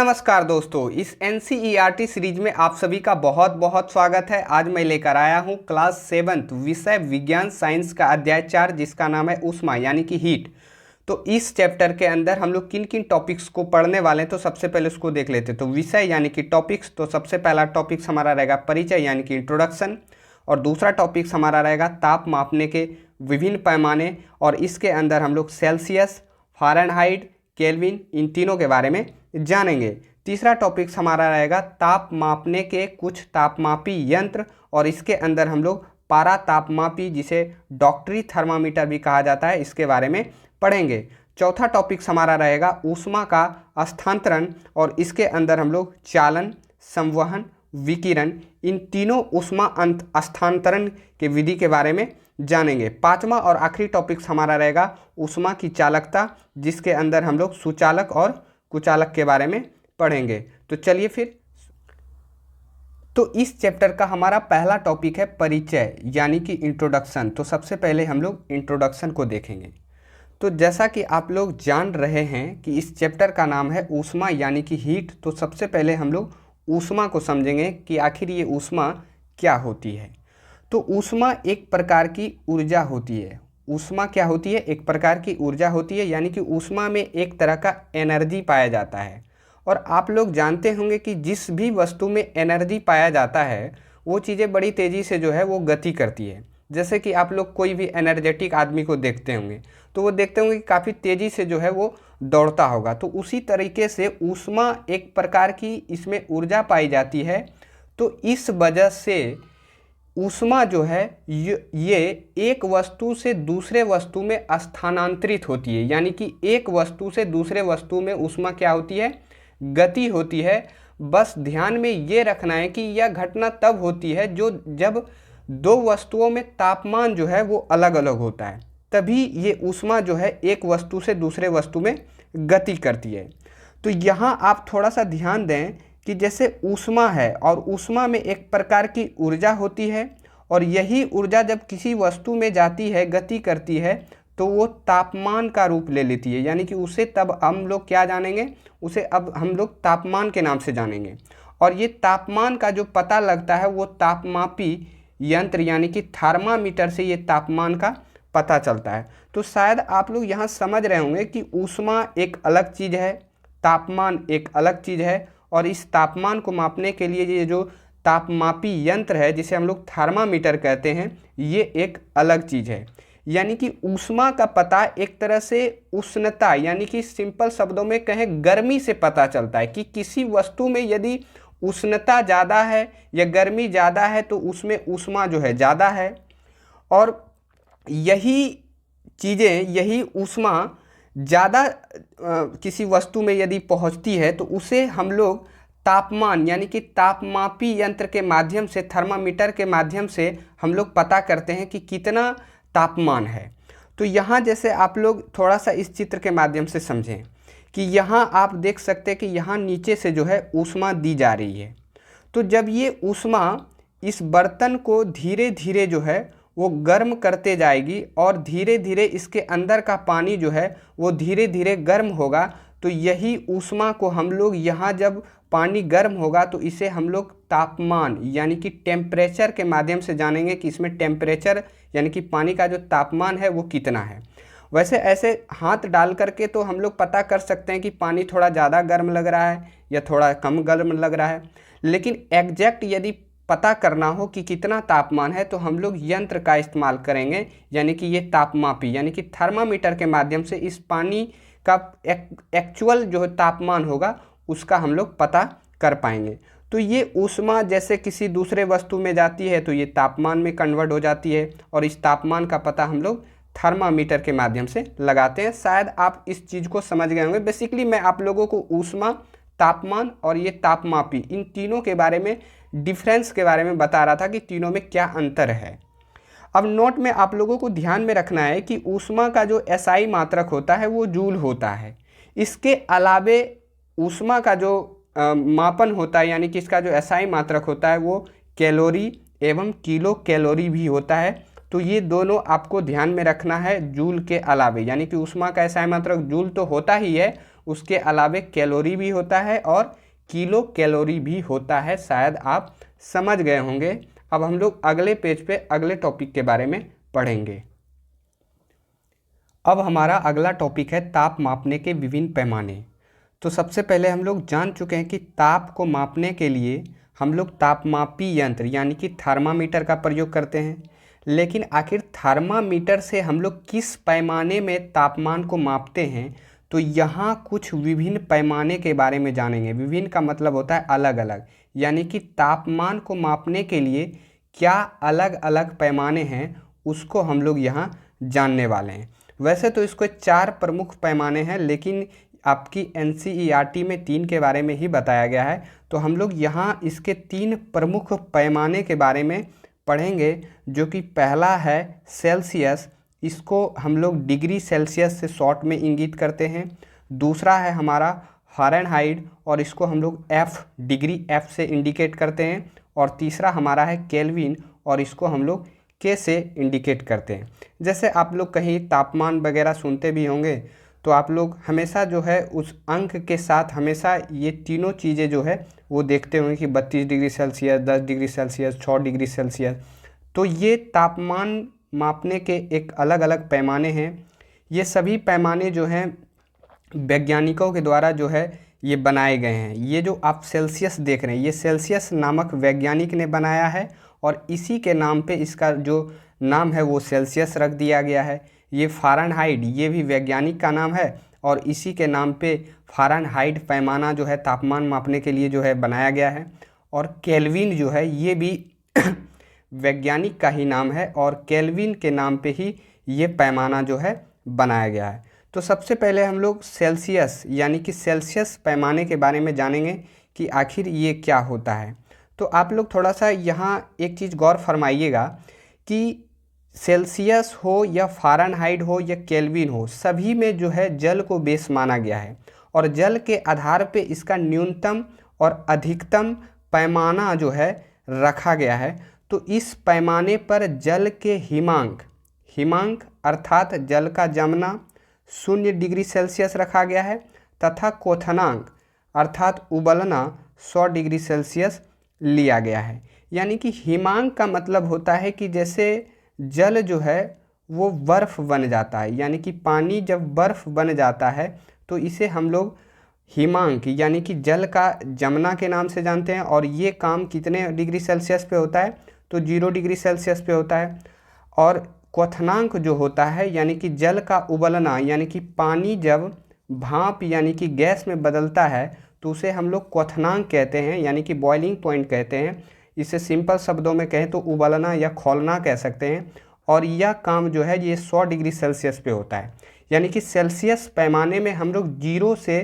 नमस्कार दोस्तों, इस NCERT सीरीज में आप सभी का बहुत बहुत स्वागत है। आज मैं लेकर आया हूं क्लास 7th विषय विज्ञान साइंस का अध्याय 4 जिसका नाम है ऊष्मा यानी कि हीट। तो इस चैप्टर के अंदर हम लोग किन किन टॉपिक्स को पढ़ने वाले हैं तो सबसे पहले उसको देख लेते हैं। तो विषय यानी कि टॉपिक्स, तो सबसे पहला टॉपिक्स हमारा रहेगा परिचय यानी कि इंट्रोडक्शन, और दूसरा टॉपिक्स हमारा रहेगा ताप मापने के विभिन्न पैमाने, और इसके अंदर हम लोग सेल्सियस, फ़ारेनहाइट, केल्विन, इन तीनों के बारे में जानेंगे। तीसरा टॉपिक्स हमारा रहेगा ताप मापने के कुछ तापमापी यंत्र, और इसके अंदर हम लोग पारा तापमापी जिसे डॉक्टरी थर्मामीटर भी कहा जाता है इसके बारे में पढ़ेंगे। चौथा टॉपिक्स हमारा रहेगा ऊष्मा का स्थानांतरण, और इसके अंदर हम लोग चालन, संवहन, विकिरण, इन तीनों ऊष्मा स्थानांतरण के विधि के बारे में जानेंगे। पांचवा और आखिरी टॉपिक्स हमारा रहेगा ऊष्मा की चालकता, जिसके अंदर हम लोग सुचालक और कुचालक के बारे में पढ़ेंगे। तो चलिए फिर, तो इस चैप्टर का हमारा पहला टॉपिक है परिचय यानी कि इंट्रोडक्शन। तो सबसे पहले हम लोग इंट्रोडक्शन को देखेंगे। तो जैसा कि आप लोग जान रहे हैं कि इस चैप्टर का नाम है ऊष्मा यानी कि हीट, तो सबसे पहले हम लोग ऊष्मा को समझेंगे कि आखिर ये ऊष्मा क्या होती है। तो ऊष्मा एक प्रकार की ऊर्जा होती है। ऊष्मा क्या होती है? एक प्रकार की ऊर्जा होती है, यानी कि ऊष्मा में एक तरह का एनर्जी पाया जाता है। और आप लोग जानते होंगे कि जिस भी वस्तु में एनर्जी पाया जाता है वो चीज़ें बड़ी तेज़ी से जो है वो गति करती है। जैसे कि आप लोग कोई भी एनर्जेटिक आदमी को देखते होंगे तो वो देखते होंगे कि काफ़ी तेज़ी से जो है वो दौड़ता होगा। तो उसी तरीके से ऊष्मा एक प्रकार की इसमें ऊर्जा पाई जाती है। तो इस वजह से ऊष्मा जो है ये एक वस्तु से दूसरे वस्तु में स्थानांतरित होती है, यानी कि एक वस्तु से दूसरे वस्तु में ऊष्मा क्या होती है? गति होती है। बस ध्यान में ये रखना है कि यह घटना तब होती है जब दो वस्तुओं में तापमान जो है वो अलग अलग होता है, तभी ये ऊष्मा जो है एक वस्तु से दूसरे वस्तु में गति करती है। तो यहाँ आप थोड़ा सा ध्यान दें कि जैसे ऊष्मा है और ऊष्मा में एक प्रकार की ऊर्जा होती है, और यही ऊर्जा जब किसी वस्तु में जाती है, गति करती है, तो वो तापमान का रूप ले लेती है, यानी कि उसे तब हम लोग क्या जानेंगे? उसे अब हम लोग तापमान के नाम से जानेंगे। और ये तापमान का जो पता लगता है वो तापमापी यंत्र यानी कि थर्मामीटर से ये तापमान का पता चलता है। तो शायद आप लोग यहाँ समझ रहे होंगे कि ऊष्मा एक अलग चीज़ है, तापमान एक अलग चीज़ है, और इस तापमान को मापने के लिए ये जो तापमापी यंत्र है जिसे हम लोग थर्मामीटर कहते हैं, ये एक अलग चीज़ है। यानी कि ऊष्मा का पता एक तरह से उष्णता यानी कि सिंपल शब्दों में कहें गर्मी से पता चलता है कि किसी वस्तु में यदि उष्णता ज़्यादा है या गर्मी ज़्यादा है तो उसमें ऊष्मा जो है ज़्यादा है। और यही चीज़ें, यही ऊष्मा ज़्यादा किसी वस्तु में यदि पहुंचती है तो उसे हम लोग तापमान यानी कि तापमापी यंत्र के माध्यम से, थर्मामीटर के माध्यम से हम लोग पता करते हैं कि कितना तापमान है। तो यहाँ जैसे आप लोग थोड़ा सा इस चित्र के माध्यम से समझें कि यहाँ आप देख सकते हैं कि यहाँ नीचे से जो है ऊष्मा दी जा रही है। तो जब ये ऊष्मा इस बर्तन को धीरे धीरे जो है वो गर्म करते जाएगी और धीरे धीरे इसके अंदर का पानी जो है वो धीरे धीरे गर्म होगा, तो यही ऊष्मा को हम लोग यहाँ जब पानी गर्म होगा तो इसे हम लोग तापमान यानी कि टेम्परेचर के माध्यम से जानेंगे कि इसमें टेम्परेचर यानी कि पानी का जो तापमान है वो कितना है। वैसे ऐसे हाथ डाल करके तो हम लोग पता कर सकते हैं कि पानी थोड़ा ज़्यादा गर्म लग रहा है या थोड़ा कम गर्म लग रहा है, लेकिन एग्जैक्ट यदि पता करना हो कि कितना तापमान है तो हम लोग यंत्र का इस्तेमाल करेंगे, यानी कि ये तापमापी यानी कि थर्मामीटर के माध्यम से इस पानी का एक्चुअल जो तापमान होगा उसका हम लोग पता कर पाएंगे। तो ये ऊष्मा जैसे किसी दूसरे वस्तु में जाती है तो ये तापमान में कन्वर्ट हो जाती है, और इस तापमान का पता हम लोग थर्मामीटर के माध्यम से लगाते हैं। शायद आप इस चीज़ को समझ गए होंगे। बेसिकली मैं आप लोगों को ऊष्मा, तापमान और ये तापमापी, इन तीनों के बारे में, डिफरेंस के बारे में बता रहा था कि तीनों में क्या अंतर है। अब नोट में आप लोगों को ध्यान में रखना है कि ऊष्मा का जो एसआई मात्रक होता है वो जूल होता है। इसके अलावे ऊष्मा का जो मापन होता है यानी कि इसका जो एसआई मात्रक होता है वो कैलोरी एवं किलो कैलोरी भी होता है। तो ये दोनों आपको ध्यान में रखना है जूल के अलावे, यानी कि ऊष्मा का एसआई मात्रक जूल तो होता ही है, उसके अलावे कैलोरी भी होता है और किलो कैलोरी भी होता है। शायद आप समझ गए होंगे। अब हम लोग अगले पेज पे अगले टॉपिक के बारे में पढ़ेंगे। अब हमारा अगला टॉपिक है ताप मापने के विभिन्न पैमाने। तो सबसे पहले हम लोग जान चुके हैं कि ताप को मापने के लिए हम लोग तापमापी यंत्र यानी कि थर्मामीटर का प्रयोग करते हैं। लेकिन आखिर थर्मामीटर से हम लोग किस पैमाने में तापमान को मापते हैं, तो यहाँ कुछ विभिन्न पैमाने के बारे में जानेंगे। विभिन्न का मतलब होता है अलग अलग, यानी कि तापमान को मापने के लिए क्या अलग अलग पैमाने हैं उसको हम लोग यहाँ जानने वाले हैं। वैसे तो इसको 4 प्रमुख पैमाने हैं, लेकिन आपकी NCERT में 3 के बारे में ही बताया गया है। तो हम लोग यहाँ इसके 3 प्रमुख पैमाने के बारे में पढ़ेंगे, जो कि पहला है सेल्सियस। इसको हम लोग डिग्री सेल्सियस से शॉर्ट में इंगित करते हैं। दूसरा है हमारा फ़ारेनहाइट और इसको हम लोग डिग्री F से इंडिकेट करते हैं। और तीसरा हमारा है केल्विन और इसको हम लोग K से इंडिकेट करते हैं। जैसे आप लोग कहीं तापमान वगैरह सुनते भी होंगे, तो आप लोग हमेशा जो है उस अंक के साथ हमेशा ये तीनों चीज़ें जो है वो देखते होंगे कि 32 degree Celsius, 10 degree Celsius, 6 degree Celsius. तो ये तापमान मापने के एक अलग अलग पैमाने हैं। ये सभी पैमाने जो हैं वैज्ञानिकों के द्वारा जो है ये बनाए गए हैं। ये जो आप सेल्सियस देख रहे हैं, ये सेल्सियस नामक वैज्ञानिक ने बनाया है और इसी के नाम पे इसका जो नाम है वो सेल्सियस रख दिया गया है। ये फ़ारेनहाइट, ये भी वैज्ञानिक का नाम है और इसी के नाम पे फ़ारेनहाइट पैमाना जो है तापमान मापने के लिए जो है बनाया गया है। और केल्विन जो है ये भी वैज्ञानिक का ही नाम है और केल्विन के नाम पे ही ये पैमाना जो है बनाया गया है। तो सबसे पहले हम लोग सेल्सियस यानी कि सेल्सियस पैमाने के बारे में जानेंगे कि आखिर ये क्या होता है। तो आप लोग थोड़ा सा यहाँ एक चीज़ गौर फरमाइएगा कि सेल्सियस हो या फ़ारेनहाइट हो या केल्विन हो, सभी में जो है जल को बेस माना गया है और जल के आधार पे इसका न्यूनतम और अधिकतम पैमाना जो है रखा गया है। तो इस पैमाने पर जल के हिमांक अर्थात जल का जमना 0 डिग्री सेल्सियस रखा गया है तथा क्वथनांक अर्थात उबलना 100 डिग्री सेल्सियस लिया गया है। यानी कि हिमांक का मतलब होता है कि जैसे जल जो है वो बर्फ़ बन जाता है, यानी कि पानी जब बर्फ़ बन जाता है तो इसे हम लोग हिमांक यानी कि जल का जमना के नाम से जानते हैं। और ये काम कितने डिग्री सेल्सियस पे होता है, तो 0 डिग्री सेल्सियस पे होता है। और क्वथनांक जो होता है यानी कि जल का उबलना, यानी कि पानी जब भाप यानी कि गैस में बदलता है तो उसे हम लोग क्वथनांक कहते हैं, यानी कि बॉइलिंग पॉइंट कहते हैं। इसे सिंपल शब्दों में कहें तो उबलना या खौलना कह सकते हैं। और यह काम जो है ये 100 डिग्री सेल्सियस पे होता है। यानी कि सेल्सियस पैमाने में हम लोग 0 से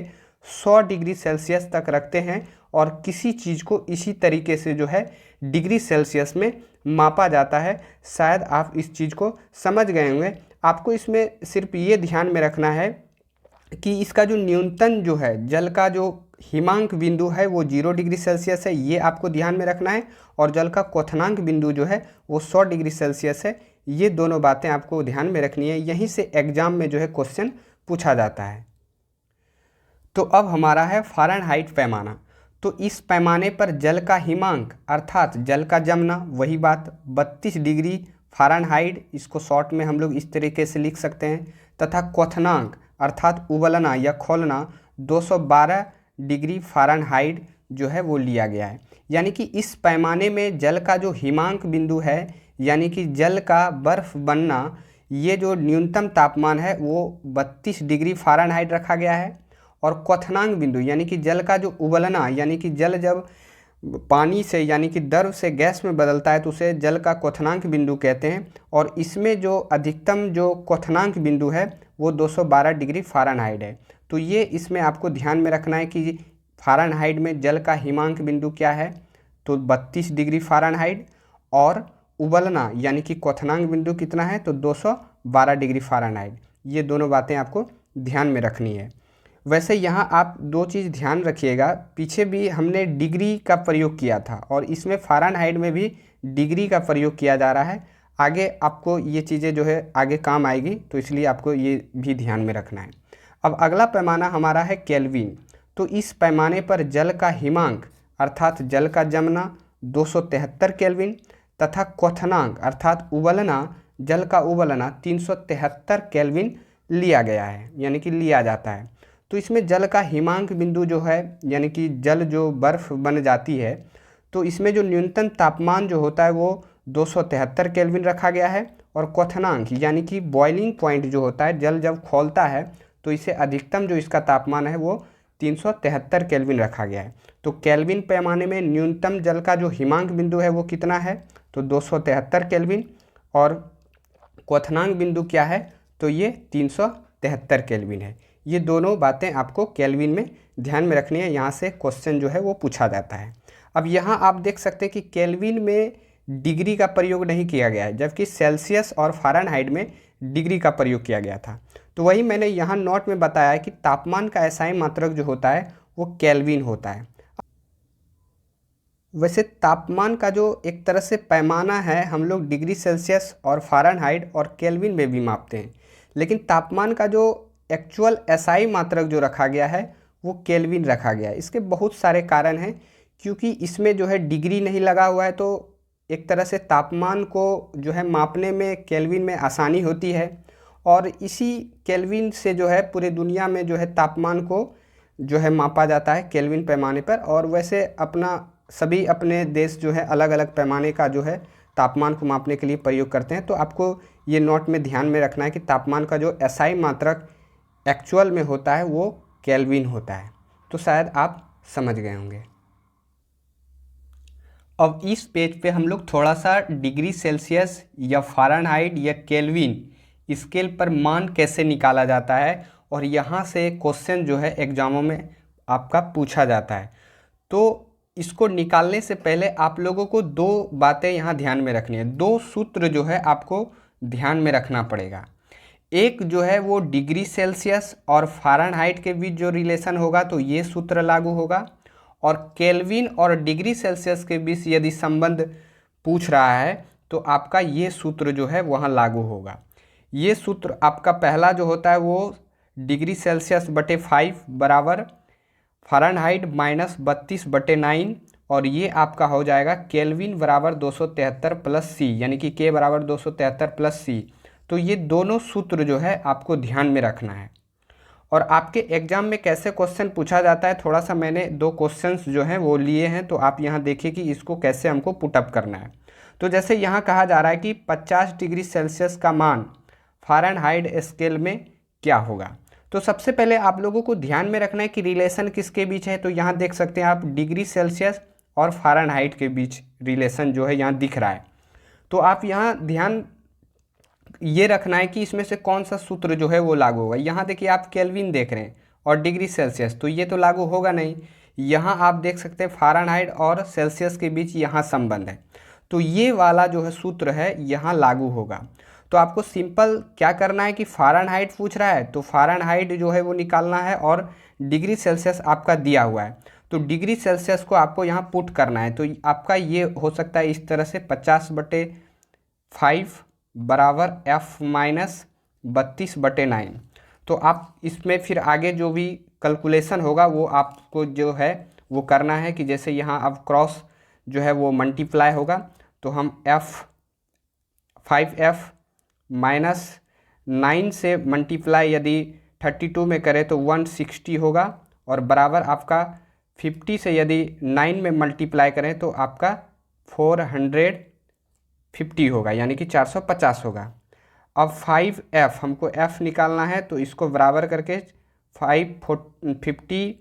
100 डिग्री सेल्सियस तक रखते हैं और किसी चीज़ को इसी तरीके से जो है डिग्री सेल्सियस में मापा जाता है। शायद आप इस चीज़ को समझ गए होंगे। आपको इसमें सिर्फ ये ध्यान में रखना है कि इसका जो न्यूनतम जो है जल का जो हिमांक बिंदु है वो 0 डिग्री सेल्सियस है, ये आपको ध्यान में रखना है। और जल का क्वथनांक बिंदु जो है वो 100 डिग्री सेल्सियस है। ये दोनों बातें आपको ध्यान में रखनी है, यहीं से एग्जाम में जो है क्वेश्चन पूछा जाता है। तो अब हमारा है फ़ारेनहाइट पैमाना। तो इस पैमाने पर जल का हिमांक अर्थात जल का जमना, वही बात 32 डिग्री फ़ारेनहाइट, इसको शॉर्ट में हम लोग इस तरीके से लिख सकते हैं, तथा क्वथनांक अर्थात उबलना या खौलना 212 डिग्री फ़ारेनहाइट जो है वो लिया गया है। यानी कि इस पैमाने में जल का जो हिमांक बिंदु है यानी कि जल का बर्फ़ बनना, ये जो न्यूनतम तापमान है वो 32 डिग्री फ़ारेनहाइट रखा गया है। और क्वथनांक बिंदु यानी कि जल का जो उबलना, यानी कि जल जब पानी से यानी कि द्रव से गैस में बदलता है तो उसे जल का क्वथनांक बिंदु कहते हैं। और इसमें जो अधिकतम जो क्वथनांक बिंदु है वो 212 डिग्री फ़ारेनहाइट है। तो ये इसमें आपको ध्यान में रखना है कि फ़ारेनहाइट में जल का हिमांक बिंदु क्या है, तो 32 डिग्री फ़ारेनहाइट। और उबलना यानी कि क्वथनांक बिंदु कितना है, तो 212 डिग्री फ़ारेनहाइट। ये दोनों बातें आपको ध्यान में रखनी है। वैसे यहाँ आप 2 चीज़ ध्यान रखिएगा, पीछे भी हमने डिग्री का प्रयोग किया था और इसमें फ़ारेनहाइट में भी डिग्री का प्रयोग किया जा रहा है। आगे आपको ये चीज़ें जो है आगे काम आएगी, तो इसलिए आपको ये भी ध्यान में रखना है। अब अगला पैमाना हमारा है केल्विन। तो इस पैमाने पर जल का हिमांक अर्थात जल का जमना 273 केल्विन तथा क्वथनांक अर्थात उबलना, जल का उबलना 373 केल्विन लिया गया है, यानी कि लिया जाता है। तो इसमें जल का हिमांक बिंदु जो है, यानी कि जल जो बर्फ़ बन जाती है, तो इसमें जो न्यूनतम तापमान जो होता है वो 273 केल्विन रखा गया है। और क्वथनांक यानी कि बॉइलिंग पॉइंट जो होता है, जल जब खौलता है तो इसे अधिकतम जो इसका तापमान है वो 373 केल्विन रखा गया है। तो केल्विन पैमाने में न्यूनतम जल का जो हिमांक बिंदु है वो कितना है, तो 273 केल्विन, और क्वथनांक बिंदु क्या है, तो ये 373 केल्विन है। ये दोनों बातें आपको केल्विन में ध्यान में रखनी है, यहाँ से क्वेश्चन जो है वो पूछा जाता है। अब यहाँ आप देख सकते हैं कि केल्विन में डिग्री का प्रयोग नहीं किया गया है, जबकि सेल्सियस और फ़ारेनहाइट में डिग्री का प्रयोग किया गया था। तो वही मैंने यहाँ नोट में बताया कि तापमान का एसआई मात्रक जो होता है वो केल्विन होता है। वैसे तापमान का जो एक तरह से पैमाना है, हम लोग डिग्री सेल्सियस और फ़ारेनहाइट और केल्विन में भी मापते हैं, लेकिन तापमान का जो एक्चुअल एसआई मात्रक जो रखा गया है वो केल्विन रखा गया है। इसके बहुत सारे कारण हैं, क्योंकि इसमें जो है डिग्री नहीं लगा हुआ है, तो एक तरह से तापमान को जो है मापने में केल्विन में आसानी होती है, और इसी केल्विन से जो है पूरे दुनिया में जो है तापमान को जो है मापा जाता है केल्विन पैमाने पर। और वैसे सभी अपने देश जो है अलग अलग पैमाने का जो है तापमान को मापने के लिए प्रयोग करते हैं। तो आपको ये नोट में ध्यान में रखना है कि तापमान का जो एसआई मात्रक एक्चुअल में होता है वो केल्विन होता है। तो शायद आप समझ गए होंगे। अब इस पेज पे हम लोग थोड़ा सा डिग्री सेल्सियस या फ़ारेनहाइट या केल्विन स्केल पर मान कैसे निकाला जाता है, और यहाँ से क्वेश्चन जो है एग्जामों में आपका पूछा जाता है। तो इसको निकालने से पहले आप लोगों को दो बातें यहाँ ध्यान में रखनी है, दो सूत्र जो है आपको ध्यान में रखना पड़ेगा। एक जो है वो डिग्री सेल्सियस और फ़ारेनहाइट के बीच जो रिलेशन होगा तो ये सूत्र लागू होगा, और केल्विन और डिग्री सेल्सियस के बीच यदि संबंध पूछ रहा है तो आपका ये सूत्र जो है वहाँ लागू होगा। ये सूत्र आपका पहला जो होता है वो डिग्री सेल्सियस बटे 5 बराबर फ़ारेनहाइट माइनस 32/9, और ये आपका हो जाएगा केल्विन बराबर 273 प्लस सी, यानी कि के बराबर 273 प्लस सी। तो ये दोनों सूत्र जो है आपको ध्यान में रखना है। और आपके एग्जाम में कैसे क्वेश्चन पूछा जाता है, थोड़ा सा मैंने दो क्वेश्चंस जो हैं वो लिए हैं, तो आप यहाँ देखिए कि इसको कैसे हमको पुटअप करना है। तो जैसे यहाँ कहा जा रहा है कि 50 डिग्री सेल्सियस का मान फ़ारेनहाइट स्केल में क्या होगा। तो सबसे पहले आप लोगों को ध्यान में रखना है कि रिलेशन किसके बीच है। तो यहाँ देख सकते हैं आप डिग्री सेल्सियस और फ़ारेनहाइट के बीच रिलेशन जो है यहाँ दिख रहा है। तो आप यहाँ ध्यान ये रखना है कि इसमें से कौन सा सूत्र जो है वो लागू होगा। यहाँ देखिए आप केल्विन देख रहे हैं और डिग्री सेल्सियस, तो ये तो लागू होगा नहीं। यहाँ आप देख सकते हैं फ़ारेनहाइट और सेल्सियस के बीच यहाँ संबंध है, तो ये वाला जो है सूत्र है यहाँ लागू होगा। तो आपको सिंपल क्या करना है कि फ़ारेनहाइट पूछ रहा है तो फ़ारेनहाइट जो है वो निकालना है, और डिग्री सेल्सियस आपका दिया हुआ है तो डिग्री सेल्सियस को आपको यहाँ पुट करना है। तो आपका ये हो सकता है इस तरह से 50/5 बराबर F माइनस 32/9। तो आप इसमें फिर आगे जो भी कैलकुलेशन होगा वो आपको जो है वो करना है कि जैसे यहाँ अब क्रॉस जो है वो मल्टीप्लाई होगा, तो हम 5F माइनस 9 से मल्टीप्लाई यदि 32 में करें तो 160 होगा, और बराबर आपका 50 से यदि 9 में मल्टीप्लाई करें तो आपका 450 होगा, यानी कि 450 होगा। अब 5F हमको F निकालना है, तो इसको बराबर करके 550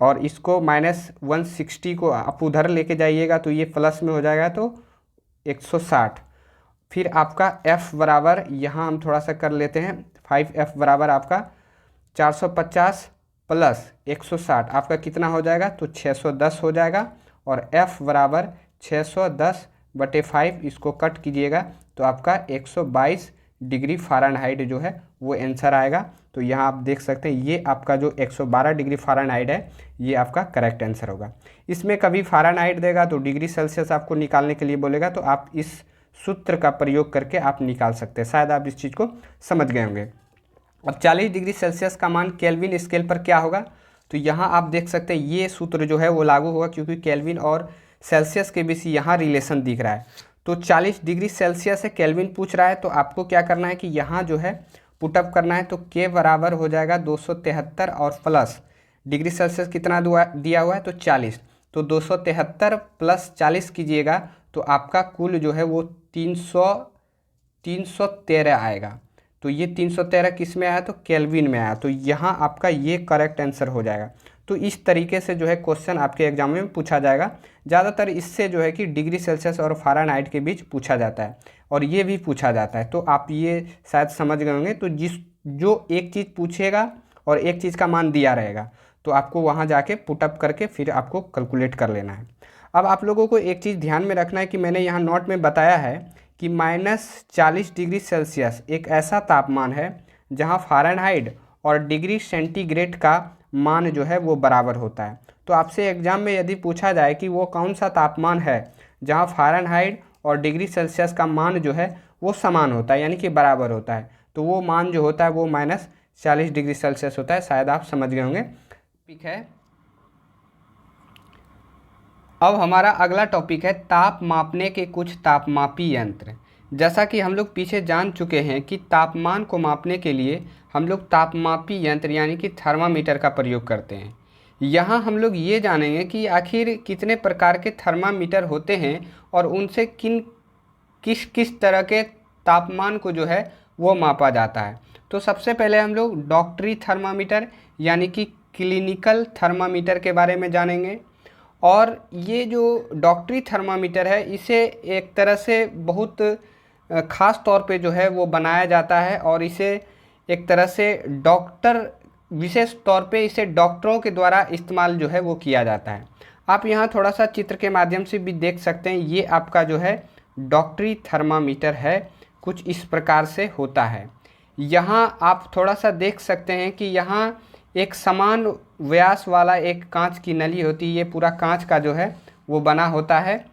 और इसको माइनस 160 को आप उधर लेके जाइएगा तो ये प्लस में हो जाएगा, तो 160। फिर आपका F बराबर यहाँ हम थोड़ा सा कर लेते हैं, 5F बराबर आपका 450 प्लस 160 आपका कितना हो जाएगा, तो 610 हो जाएगा। और F बराबर 610/5 इसको कट कीजिएगा तो आपका 122 डिग्री फ़ारेनहाइट जो है वो आंसर आएगा। तो यहाँ आप देख सकते हैं ये आपका जो 112 डिग्री फ़ारेनहाइट है ये आपका करेक्ट आंसर होगा। इसमें कभी फ़ारेनहाइट देगा तो डिग्री सेल्सियस आपको निकालने के लिए बोलेगा, तो आप इस सूत्र का प्रयोग करके आप निकाल सकते हैं। शायद आप इस चीज़ को समझ गए होंगे। अब 40 डिग्री सेल्सियस का मान केल्विन स्केल पर क्या होगा, तो यहाँ आप देख सकते हैं ये सूत्र जो है वो लागू होगा, क्योंकि केल्विन और सेल्सियस के बीच यहाँ रिलेशन दिख रहा है। तो 40 डिग्री सेल्सियस है, केल्विन पूछ रहा है, तो आपको क्या करना है कि यहाँ जो है पुटअप करना है। तो के बराबर हो जाएगा 273 और प्लस डिग्री सेल्सियस कितना दिया हुआ है, तो 40। तो 273 प्लस 40 कीजिएगा तो आपका कुल जो है वो 313 आएगा। तो ये 313 किस में आया, तो केल्विन में आया। तो यहाँ आपका ये करेक्ट आंसर हो जाएगा। तो इस तरीके से जो है क्वेश्चन आपके एग्जाम में पूछा जाएगा। ज़्यादातर इससे जो है कि डिग्री सेल्सियस और फ़ारेनहाइट के बीच पूछा जाता है, और ये भी पूछा जाता है। तो आप ये शायद समझ गए होंगे। तो जो एक चीज़ पूछेगा और एक चीज़ का मान दिया रहेगा, तो आपको वहाँ जाके पुटअप करके फिर आपको कैलकुलेट कर लेना है। अब आप लोगों को एक चीज़ ध्यान में रखना है कि मैंने यहाँ नोट में बताया है कि -40 डिग्री सेल्सियस एक ऐसा तापमान है जहाँ फ़ारेनहाइट और डिग्री सेंटीग्रेड का मान जो है वो बराबर होता है। तो आपसे एग्जाम में यदि पूछा जाए कि वो कौन सा तापमान है जहाँ फ़ारेनहाइट और डिग्री सेल्सियस का मान जो है वो समान होता है, यानी कि बराबर होता है, तो वो मान जो होता है वो -40 डिग्री सेल्सियस होता है। शायद आप समझ गए होंगे। टॉपिक है, अब हमारा अगला टॉपिक है ताप मापने के कुछ तापमापी यंत्र। जैसा कि हम लोग पीछे जान चुके हैं कि तापमान को मापने के लिए हम लोग तापमापी यंत्र यानी कि थर्मामीटर का प्रयोग करते हैं। यहाँ हम लोग ये जानेंगे कि आखिर कितने प्रकार के थर्मामीटर होते हैं और उनसे किस किस तरह के तापमान को जो है वो मापा जाता है। तो सबसे पहले हम लोग डॉक्टरी थर्मामीटर यानी कि क्लिनिकल थर्मामीटर के बारे में जानेंगे। और ये जो डॉक्टरी थर्मामीटर है इसे एक तरह से बहुत ख़ास तौर पे जो है वो बनाया जाता है, और इसे एक तरह से विशेष तौर पे इसे डॉक्टरों के द्वारा इस्तेमाल जो है वो किया जाता है। आप यहाँ थोड़ा सा चित्र के माध्यम से भी देख सकते हैं। ये आपका जो है डॉक्टरी थर्मामीटर है, कुछ इस प्रकार से होता है। यहाँ आप थोड़ा सा देख सकते हैं कि यहाँ एक समान व्यास वाला एक कांच की नली होती है। ये पूरा कांच का जो है वो बना होता है,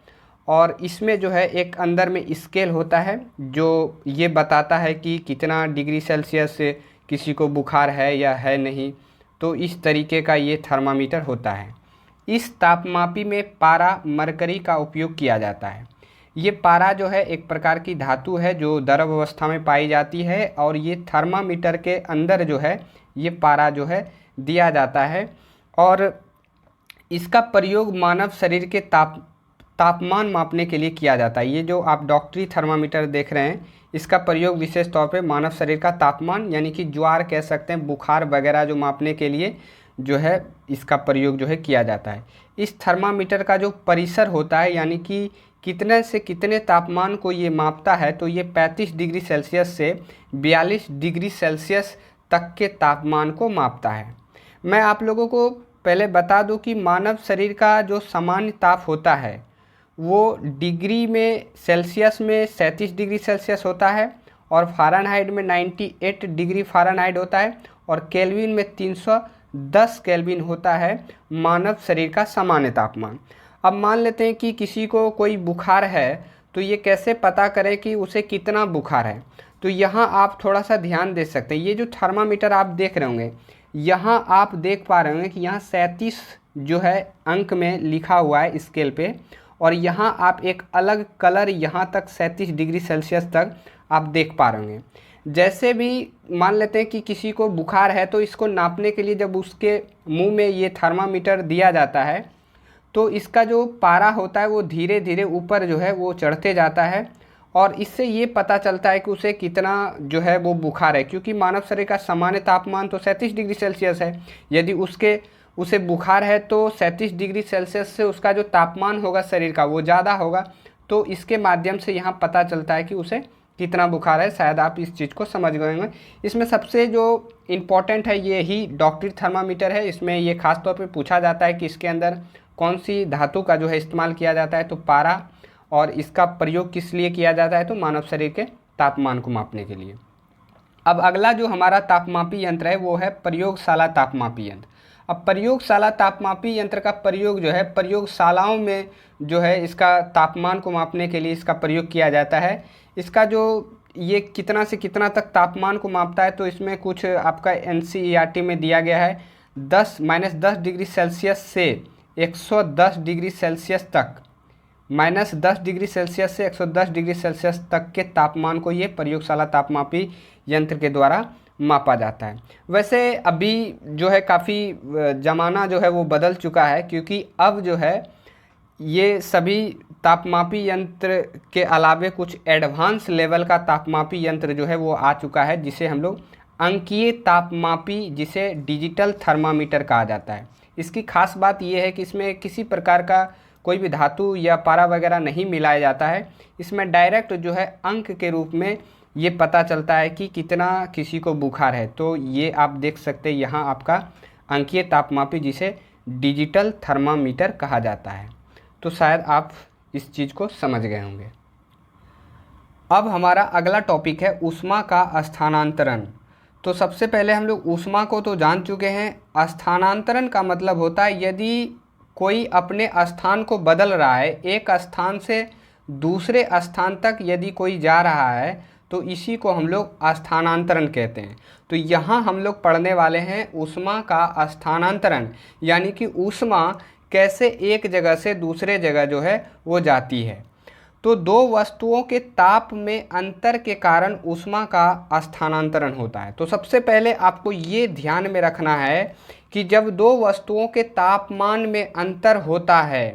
और इसमें जो है एक अंदर में स्केल होता है जो ये बताता है कि कितना डिग्री सेल्सियस से किसी को बुखार है या है नहीं। तो इस तरीके का ये थर्मामीटर होता है। इस तापमापी में पारा मरकरी का उपयोग किया जाता है। ये पारा जो है एक प्रकार की धातु है जो द्रव अवस्था में पाई जाती है, और ये थर्मामीटर के अंदर जो है ये पारा जो है दिया जाता है, और इसका प्रयोग मानव शरीर के तापमान मापने के लिए किया जाता है। ये जो आप डॉक्टरी थर्मामीटर देख रहे हैं इसका प्रयोग विशेष तौर पे मानव शरीर का तापमान यानी कि ज्वार कह सकते हैं, बुखार वगैरह जो मापने के लिए जो है इसका प्रयोग जो है किया जाता है। इस थर्मामीटर का जो परिसर होता है यानी कि कितने से कितने तापमान को ये मापता है, तो ये 35 डिग्री सेल्सियस से 42 डिग्री सेल्सियस तक के तापमान को मापता है। मैं आप लोगों को पहले बता दूं कि मानव शरीर का जो सामान्य ताप होता है वो डिग्री में सेल्सियस में 37 डिग्री सेल्सियस होता है, और फ़ारेनहाइट में 98 डिग्री फ़ारेनहाइट होता है, और केल्विन में 310 केल्विन होता है मानव शरीर का सामान्य तापमान। अब मान लेते हैं कि किसी को कोई बुखार है, तो ये कैसे पता करें कि उसे कितना बुखार है। तो यहाँ आप थोड़ा सा ध्यान दे सकते हैं। ये जो थर्मामीटर आप देख रहे होंगे, यहाँ आप देख पा रहे होंगे कि यहाँ 37 जो है अंक में लिखा हुआ है स्केल पे, और यहाँ आप एक अलग कलर यहाँ तक 37 डिग्री सेल्सियस तक आप देख पा रहे होंगे। जैसे भी मान लेते हैं कि किसी को बुखार है, तो इसको नापने के लिए जब उसके मुंह में ये थर्मामीटर दिया जाता है तो इसका जो पारा होता है वो धीरे धीरे ऊपर जो है वो चढ़ते जाता है, और इससे ये पता चलता है कि उसे कितना जो है वो बुखार है, क्योंकि मानव शरीर का सामान्य तापमान तो 37 डिग्री सेल्सियस है। यदि उसे बुखार है तो 37 डिग्री सेल्सियस से उसका जो तापमान होगा शरीर का वो ज़्यादा होगा। तो इसके माध्यम से यहाँ पता चलता है कि उसे कितना बुखार है। शायद आप इस चीज़ को समझ गए होंगे। इसमें सबसे जो इम्पोर्टेंट है ये ही डॉक्टरी थर्मामीटर है। इसमें ये खास तौर पे पूछा जाता है कि इसके अंदर कौन सी धातु का जो है इस्तेमाल किया जाता है, तो पारा, और इसका प्रयोग किस लिए किया जाता है, तो मानव शरीर के तापमान को मापने के लिए। अब अगला जो हमारा तापमापी यंत्र है वो है प्रयोगशाला तापमापी यंत्र। अब प्रयोगशाला तापमापी यंत्र का प्रयोग जो है प्रयोगशालाओं में जो है इसका तापमान को मापने के लिए इसका प्रयोग किया जाता है। इसका जो ये कितना से कितना तक तापमान को मापता है, तो इसमें कुछ आपका NCERT में दिया गया है, -10 डिग्री सेल्सियस से 110 डिग्री सेल्सियस तक, -10 डिग्री सेल्सियस से 110 डिग्री सेल्सियस तक के तापमान को ये प्रयोगशाला तापमापी यंत्र के द्वारा मापा जाता है। वैसे अभी जो है काफ़ी ज़माना जो है वो बदल चुका है, क्योंकि अब जो है ये सभी तापमापी यंत्र के अलावे कुछ एडवांस लेवल का तापमापी यंत्र जो है वो आ चुका है, जिसे हम लोग अंकीय तापमापी, जिसे डिजिटल थर्मामीटर कहा जाता है। इसकी खास बात यह है कि इसमें किसी प्रकार का कोई भी धातु या पारा वगैरह नहीं मिलाया जाता है। इसमें डायरेक्ट जो है अंक के रूप में ये पता चलता है कि कितना किसी को बुखार है। तो ये आप देख सकते हैं यहाँ आपका अंकीय तापमापी, जिसे डिजिटल थर्मामीटर कहा जाता है। तो शायद आप इस चीज़ को समझ गए होंगे। अब हमारा अगला टॉपिक है ऊष्मा का स्थानांतरण। तो सबसे पहले हम लोग ऊष्मा को तो जान चुके हैं। स्थानांतरण का मतलब होता है यदि कोई अपने स्थान को बदल रहा है, एक स्थान से दूसरे स्थान तक यदि कोई जा रहा है, तो इसी को हम लोग स्थानांतरण कहते हैं। तो यहाँ हम लोग पढ़ने वाले हैं ऊष्मा का स्थानांतरण, यानी कि ऊष्मा कैसे एक जगह से दूसरे जगह जो है वो जाती है। तो दो वस्तुओं के ताप में अंतर के कारण ऊष्मा का स्थानांतरण होता है। तो सबसे पहले आपको ये ध्यान में रखना है कि जब दो वस्तुओं के तापमान में अंतर होता है,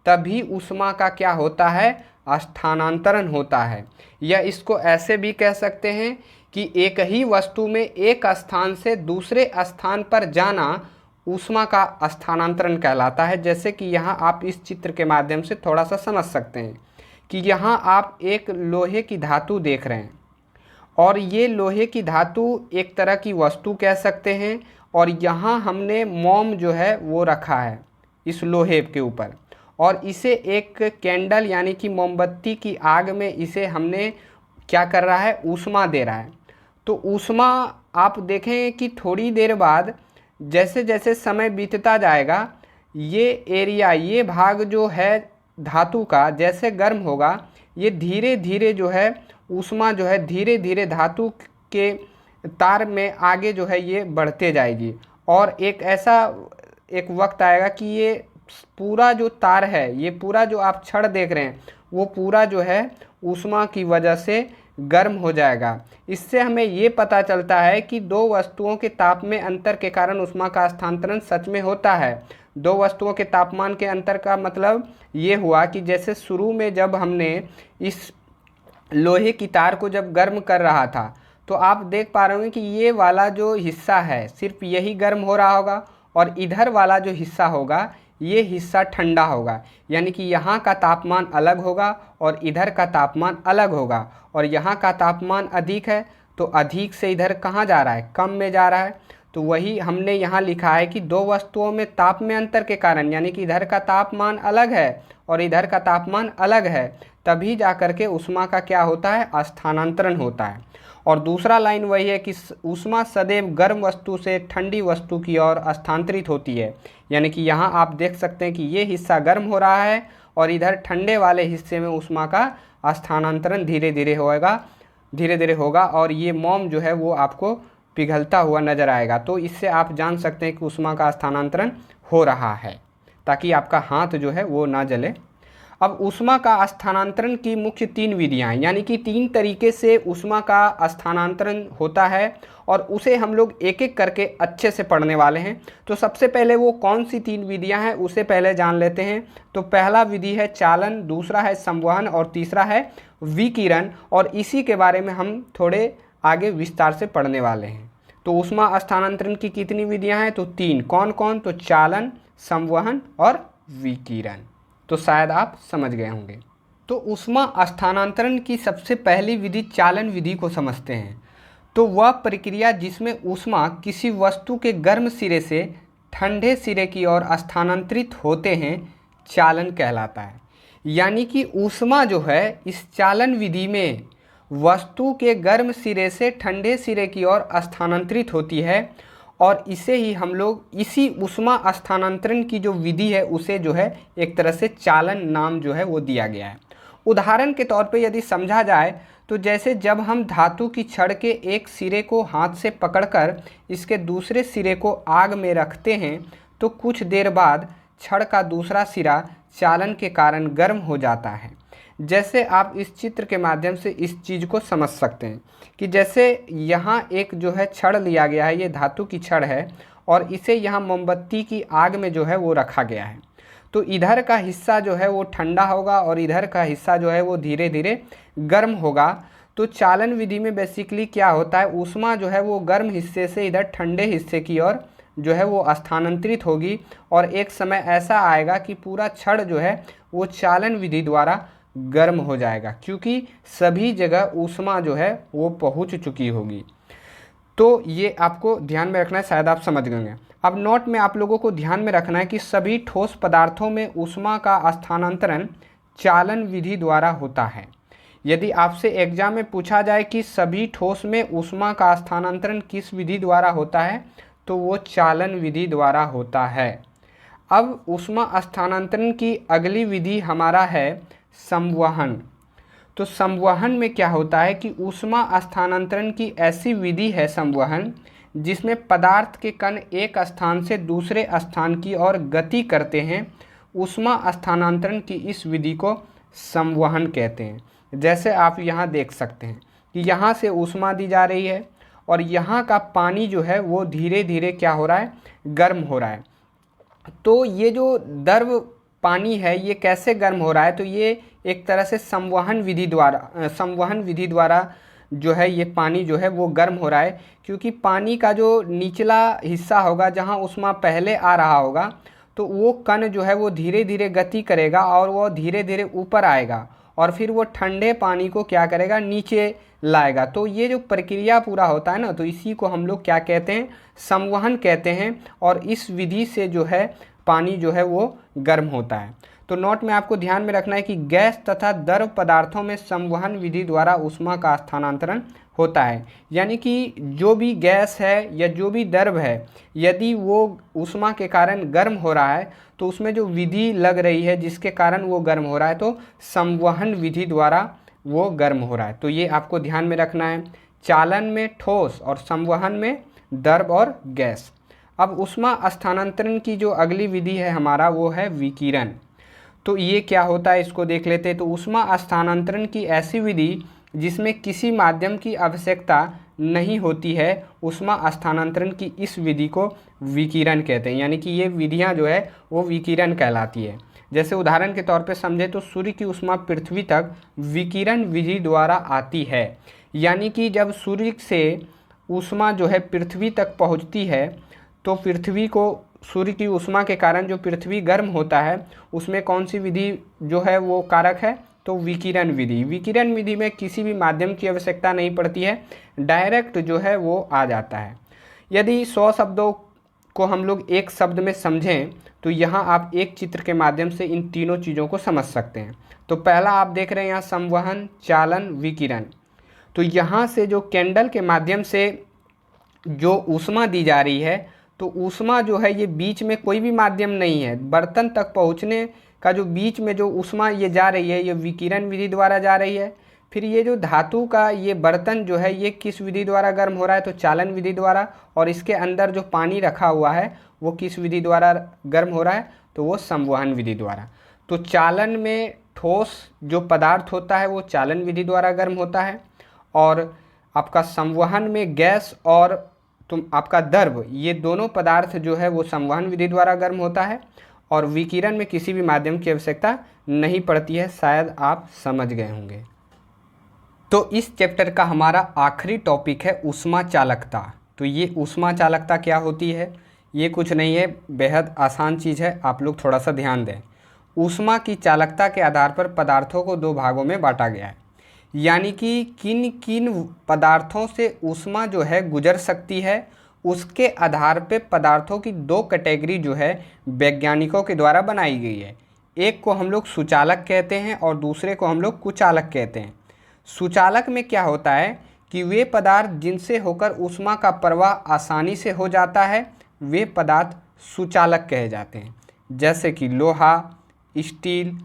तभी ऊष्मा का क्या होता है, स्थानांतरण होता है। या इसको ऐसे भी कह सकते हैं कि एक ही वस्तु में एक स्थान से दूसरे स्थान पर जाना ऊष्मा का स्थानांतरण कहलाता है। जैसे कि यहाँ आप इस चित्र के माध्यम से थोड़ा सा समझ सकते हैं कि यहाँ आप एक लोहे की धातु देख रहे हैं, और ये लोहे की धातु एक तरह की वस्तु कह सकते हैं, और यहाँ हमने मोम जो है वो रखा है इस लोहे के ऊपर, और इसे एक कैंडल यानी कि मोमबत्ती की आग में इसे हमने क्या कर रहा है, ऊष्मा दे रहा है। तो ऊष्मा आप देखें कि थोड़ी देर बाद जैसे जैसे समय बीतता जाएगा, ये एरिया, ये भाग जो है धातु का जैसे गर्म होगा, ये धीरे धीरे जो है ऊष्मा जो है धीरे धीरे धातु के तार में आगे जो है ये बढ़ते जाएगी, और एक वक्त आएगा कि ये पूरा जो तार है, ये पूरा जो आप छड़ देख रहे हैं, वो पूरा जो है ऊष्मा की वजह से गर्म हो जाएगा। इससे हमें ये पता चलता है कि दो वस्तुओं के ताप में अंतर के कारण ऊष्मा का स्थानांतरण सच में होता है। दो वस्तुओं के तापमान के अंतर का मतलब ये हुआ कि जैसे शुरू में जब हमने इस लोहे की तार को जब गर्म कर रहा था, तो आप देख पा रहे होंगे कि ये वाला जो हिस्सा है सिर्फ यही गर्म हो रहा होगा, और इधर वाला जो हिस्सा होगा ये हिस्सा ठंडा होगा। यानी कि यहाँ का तापमान अलग होगा और इधर का तापमान अलग होगा, और यहाँ का तापमान अधिक है तो अधिक से इधर कहाँ जा रहा है, कम में जा रहा है। तो वही हमने यहाँ लिखा है कि दो वस्तुओं में ताप में अंतर के कारण, यानी कि इधर का तापमान अलग है और इधर का तापमान अलग है, तभी जा कर के ऊष्मा का क्या होता है, स्थानांतरण होता है। और दूसरा लाइन वही है कि ऊष्मा सदैव गर्म वस्तु से ठंडी वस्तु की ओर स्थानांतरित होती है। यानी कि यहाँ आप देख सकते हैं कि ये हिस्सा गर्म हो रहा है और इधर ठंडे वाले हिस्से में ऊष्मा का स्थानांतरण धीरे धीरे होगा, और ये मोम जो है वो आपको पिघलता हुआ नज़र आएगा। तो इससे आप जान सकते हैं कि ऊष्मा का स्थानांतरण हो रहा है, ताकि आपका हाथ जो है वो ना जले। अब ऊष्मा का स्थानांतरण की मुख्य 3 विधियाँ, यानी कि 3 तरीके से ऊष्मा का स्थानांतरण होता है, और उसे हम लोग एक एक करके अच्छे से पढ़ने वाले हैं। तो सबसे पहले वो कौन सी 3 विधियाँ हैं उसे पहले जान लेते हैं। तो पहला विधि है चालन, दूसरा है संवहन, और तीसरा है विकिरण, और इसी के बारे में हम थोड़े आगे विस्तार से पढ़ने वाले हैं। तो ऊष्मा स्थानांतरण की कितनी विधियाँ हैं, तो 3। कौन कौन, तो चालन, संवहन और विकिरण। तो शायद आप समझ गए होंगे। तो ऊष्मा स्थानांतरण की सबसे पहली विधि चालन विधि को समझते हैं। तो वह प्रक्रिया जिसमें ऊष्मा किसी वस्तु के गर्म सिरे से ठंडे सिरे की ओर स्थानांतरित होते हैं, चालन कहलाता है। यानी कि ऊष्मा जो है इस चालन विधि में वस्तु के गर्म सिरे से ठंडे सिरे की ओर स्थानांतरित होती है, और इसे ही हम लोग, इसी ऊष्मा स्थानांतरण की जो विधि है उसे जो है एक तरह से चालन नाम जो है वो दिया गया है। उदाहरण के तौर पे यदि समझा जाए तो जैसे जब हम धातु की छड़ के एक सिरे को हाथ से पकड़कर इसके दूसरे सिरे को आग में रखते हैं तो कुछ देर बाद छड़ का दूसरा सिरा चालन के कारण गर्म हो जाता है। जैसे आप इस चित्र के माध्यम से इस चीज़ को समझ सकते हैं कि जैसे यहाँ एक जो है छड़ लिया गया है, ये धातु की छड़ है और इसे यहाँ मोमबत्ती की आग में जो है वो रखा गया है। तो इधर का हिस्सा जो है वो ठंडा होगा और इधर का हिस्सा जो है वो धीरे धीरे गर्म होगा। तो चालन विधि में बेसिकली क्या होता है, ऊष्मा जो है वो गर्म हिस्से से इधर ठंडे हिस्से की ओर जो है वो स्थानांतरित होगी और एक समय ऐसा आएगा कि पूरा छड़ जो है वो चालन विधि द्वारा गर्म हो जाएगा, क्योंकि सभी जगह ऊष्मा जो है वो पहुंच चुकी होगी। तो ये आपको ध्यान में रखना है, शायद आप समझ गए। अब नोट में आप लोगों को ध्यान में रखना है कि सभी ठोस पदार्थों में ऊष्मा का स्थानांतरण चालन विधि द्वारा होता है। यदि आपसे एग्जाम में पूछा जाए कि सभी ठोस में ऊष्मा का स्थानांतरण किस विधि द्वारा होता है, तो वो चालन विधि द्वारा होता है। अब ऊष्मा स्थानांतरण की अगली विधि हमारा है संवहन। तो संवहन में क्या होता है कि ऊष्मा स्थानांतरण की ऐसी विधि है संवहन जिसमें पदार्थ के कण एक स्थान से दूसरे स्थान की ओर गति करते हैं। ऊष्मा स्थानांतरण की इस विधि को संवहन कहते हैं। जैसे आप यहाँ देख सकते हैं कि यहाँ से ऊष्मा दी जा रही है और यहाँ का पानी जो है वो धीरे धीरे क्या हो रहा है, गर्म हो रहा है। तो ये जो द्रव पानी है ये कैसे गर्म हो रहा है, तो ये एक तरह से संवहन विधि द्वारा जो है ये पानी जो है वो गर्म हो रहा है, क्योंकि पानी का जो निचला हिस्सा होगा जहाँ ऊष्मा पहले आ रहा होगा तो वो कण जो है वो धीरे धीरे गति करेगा और वो धीरे धीरे ऊपर आएगा और फिर वो ठंडे पानी को क्या करेगा, नीचे लाएगा। तो ये जो प्रक्रिया पूरा होता है ना, तो इसी को हम लोग क्या कहते हैं, संवहन कहते हैं। और इस विधि से जो है पानी जो है वो गर्म होता है। तो नोट में आपको ध्यान में रखना है कि गैस तथा द्रव पदार्थों में संवहन विधि द्वारा ऊष्मा का स्थानांतरण होता है। यानी कि जो भी गैस है या जो भी द्रव है, यदि वो ऊष्मा के कारण गर्म हो रहा है तो उसमें जो विधि लग रही है जिसके कारण वो गर्म हो रहा है, तो संवहन विधि द्वारा वो गर्म हो रहा है। तो ये आपको ध्यान में रखना है, चालन में ठोस और संवहन में द्रव और गैस। अब ऊष्मा स्थानांतरण की जो अगली विधि है हमारा वो है विकिरण। तो ये क्या होता है इसको देख लेते हैं। तो ऊष्मा स्थानांतरण की ऐसी विधि जिसमें किसी माध्यम की आवश्यकता नहीं होती है, ऊष्मा स्थानांतरण की इस विधि को विकिरण कहते हैं। यानी कि ये विधियां जो है वो विकिरण कहलाती है। जैसे उदाहरण के तौर पे समझे तो सूर्य की ऊष्मा पृथ्वी तक विकिरण विधि द्वारा आती है। यानी कि जब सूर्य से ऊष्मा जो है पृथ्वी तक पहुंचती है तो पृथ्वी को सूर्य की ऊष्मा के कारण जो पृथ्वी गर्म होता है उसमें कौन सी विधि जो है वो कारक है, तो विकिरण विधि। विकिरण विधि में किसी भी माध्यम की आवश्यकता नहीं पड़ती है, डायरेक्ट जो है वो आ जाता है। यदि 100 शब्दों को हम लोग एक शब्द में समझें तो यहाँ आप एक चित्र के माध्यम से इन तीनों चीज़ों को समझ सकते हैं। तो पहला आप देख रहे हैं यहाँ संवहन, चालन, विकिरण। तो यहाँ से जो कैंडल के माध्यम से जो ऊष्मा दी जा रही है, तो ऊष्मा जो है ये बीच में कोई भी माध्यम नहीं है, बर्तन तक पहुँचने का जो बीच में जो ऊष्मा ये जा रही है ये विकिरण विधि द्वारा जा रही है। फिर ये जो धातु का ये बर्तन जो है ये किस विधि द्वारा गर्म हो रहा है, तो चालन विधि द्वारा। और इसके अंदर जो पानी रखा हुआ है वो किस विधि द्वारा गर्म हो रहा है, तो वो संवहन विधि द्वारा। तो चालन में ठोस जो पदार्थ होता है वो चालन विधि द्वारा गर्म होता है, और आपका संवहन में गैस और आपका द्रव, ये दोनों पदार्थ जो है वो संवहन विधि द्वारा गर्म होता है। और विकिरण में किसी भी माध्यम की आवश्यकता नहीं पड़ती है, शायद आप समझ गए होंगे। तो इस चैप्टर का हमारा आखिरी टॉपिक है ऊष्मा चालकता। तो ये ऊष्मा चालकता क्या होती है, ये कुछ नहीं है, बेहद आसान चीज़ है, आप लोग थोड़ा सा ध्यान दें। ऊष्मा की चालकता के आधार पर पदार्थों को दो भागों में बांटा गया है। यानी कि किन किन पदार्थों से ऊष्मा जो है गुजर सकती है, उसके आधार पे पदार्थों की दो कैटेगरी जो है वैज्ञानिकों के द्वारा बनाई गई है। एक को हम लोग सुचालक कहते हैं और दूसरे को हम लोग कुचालक कहते हैं। सुचालक में क्या होता है कि वे पदार्थ जिनसे होकर ऊष्मा का प्रवाह आसानी से हो जाता है वे पदार्थ सुचालक कहे जाते हैं। जैसे कि लोहा, स्टील,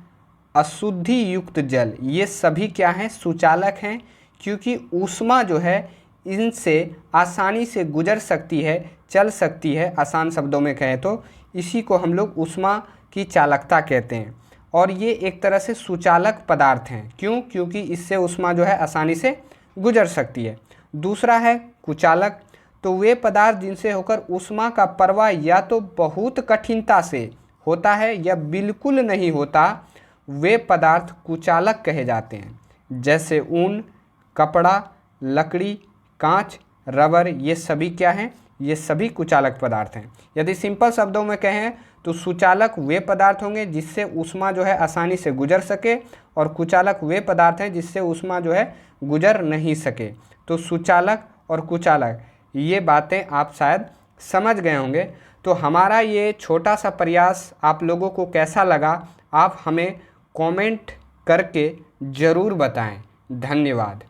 अशुद्धि युक्त जल, ये सभी क्या हैं, सुचालक हैं, क्योंकि ऊष्मा जो है इनसे आसानी से गुजर सकती है, चल सकती है, आसान शब्दों में कहें तो इसी को हम लोग ऊष्मा की चालकता कहते हैं। और ये एक तरह से सुचालक पदार्थ हैं। क्यों? क्योंकि इससे ऊष्मा जो है आसानी से गुजर सकती है। दूसरा है कुचालक। तो वे पदार्थ जिनसे होकर ऊष्मा का प्रवाह या तो बहुत कठिनता से होता है या बिल्कुल नहीं होता, वे पदार्थ कुचालक कहे जाते हैं। जैसे ऊन, कपड़ा, लकड़ी, कांच, रबर, ये सभी क्या हैं? ये सभी कुचालक पदार्थ हैं। यदि सिंपल शब्दों में कहें तो सुचालक वे पदार्थ होंगे जिससे ऊष्मा जो है आसानी से गुजर सके, और कुचालक वे पदार्थ हैं जिससे ऊष्मा जो है गुजर नहीं सके। तो सुचालक और कुचालक ये बातें आप शायद समझ गए होंगे। तो हमारा ये छोटा सा प्रयास आप लोगों को कैसा लगा, आप हमें कमेंट करके ज़रूर बताएं। धन्यवाद।